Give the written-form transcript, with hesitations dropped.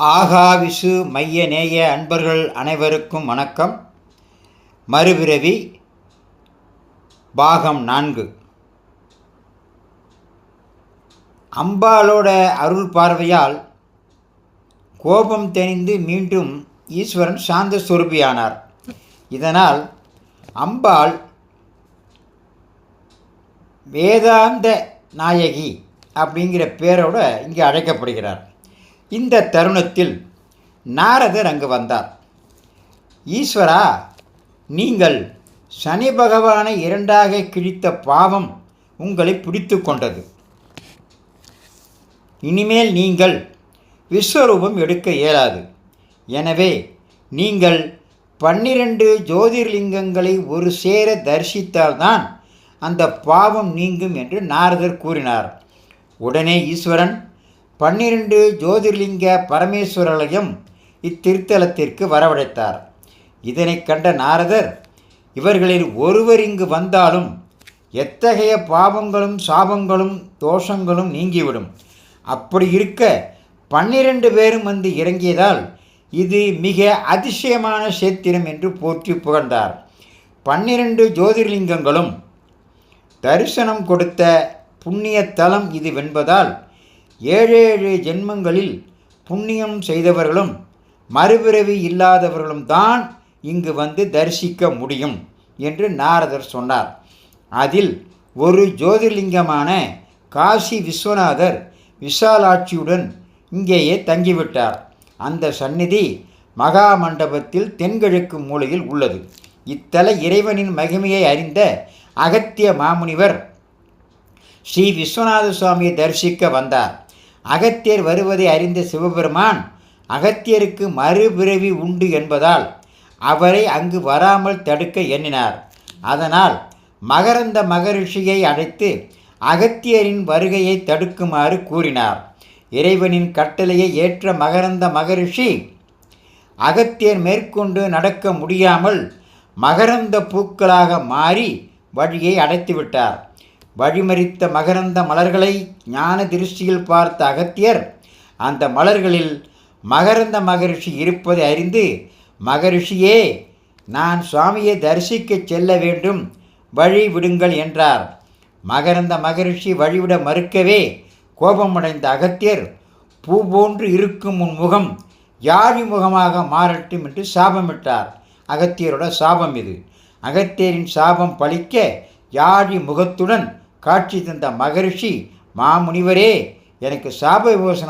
ஆகாவிசு மைய நேய அன்பர்கள் அனைவருக்கும் வணக்கம். மறுபிறவி பாகம் 4. அம்பாளோட அருள் பார்வையால் கோபம் தெளிந்து மீண்டும் ஈஸ்வரன் சாந்த ஸ்வரூபியானார். இதனால் அம்பாள் வேதாந்த நாயகி அப்படிங்கிற பேரோடு இங்கே அழைக்கப்படுகிறார். இந்த தருணத்தில் நாரதர் அங்கு வந்தார். ஈஸ்வரா, நீங்கள் சனி பகவானை இரண்டாக கிழித்த பாவம் உங்களை பிடித்து கொண்டது. இனிமேல் நீங்கள் விஸ்வரூபம் எடுக்க இயலாது. எனவே நீங்கள் 12 ஜோதிர்லிங்கங்களை ஒரு சேர தரிசித்தால்தான் அந்த பாவம் நீங்கும் என்று நாரதர் கூறினார். உடனே ஈஸ்வரன் 12 ஜோதிர்லிங்க பரமேஸ்வரர்களையும் இத்திருத்தலத்திற்கு வரவழைத்தார். இதனை கண்ட நாரதர், இவர்களில் ஒருவர் இங்கு வந்தாலும் எத்தகைய பாவங்களும் சாபங்களும் தோஷங்களும் நீங்கிவிடும். அப்படி இருக்க 12 பேரும் வந்து இறங்கியதால் இது மிக அதிசயமான சேத்திரம் என்று போற்றி புகழ்ந்தார். 12 ஜோதிர்லிங்கங்களும் தரிசனம் கொடுத்த புண்ணிய தலம் இதுவென்பதால் 7 ஜென்மங்களில் புண்ணியம் செய்தவர்களும் மறுபிறவி இல்லாதவர்களும் தான் இங்கு வந்து தரிசிக்க முடியும் என்று நாரதர் சொன்னார். அதில் ஒரு ஜோதிர்லிங்கமான காசி விஸ்வநாதர் விசாலாட்சியுடன் இங்கேயே தங்கிவிட்டார். அந்த சந்நிதி மகா மண்டபத்தில் தென்கிழக்கு மூலையில் உள்ளது. இத்தல இறைவனின் மகிமையை அறிந்த அகத்திய மாமுனிவர் ஸ்ரீ விஸ்வநாத சுவாமியை தரிசிக்க வந்தார். அகத்தியர் வருவதை அறிந்த சிவபெருமான் அகத்தியருக்கு மறுபிறவி உண்டு என்பதால் அவரை அங்கு வராமல் தடுக்க எண்ணினார். அதனால் மகரந்த மகரிஷியை அழைத்து அகத்தியரின் வருகையை தடுக்குமாறு கூறினார். இறைவனின் கட்டளையை ஏற்ற மகரந்த மகரிஷி அகத்தியர் மேற்கொண்டு நடக்க முடியாமல் மகரந்த பூக்களாக மாறி வழியை அடைத்துவிட்டார். வழிமறித்த மகரந்த மலர்களை ஞான திருஷ்டியில் பார்த்த அகத்தியர் அந்த மலர்களில் மகரந்த மகரிஷி இருப்பதை அறிந்து, மகரிஷியே, நான் சுவாமியை தரிசிக்க செல்ல வேண்டும், வழி விடுங்கள் என்றார். மகரந்த மகரிஷி வழிவிட மறுக்கவே கோபமடைந்த அகத்தியர், பூ போன்று இருக்கும் உன் முகம் யாழி முகமாக மாறட்டும் என்று சாபமிட்டார். அகத்தியரோட சாபம் இது. அகத்தியரின் சாபம் பலிக்க யாழி முகத்துடன் காட்சி தந்த மகரிஷி, மாமுனிவரே, எனக்கு சாப விமோசனம்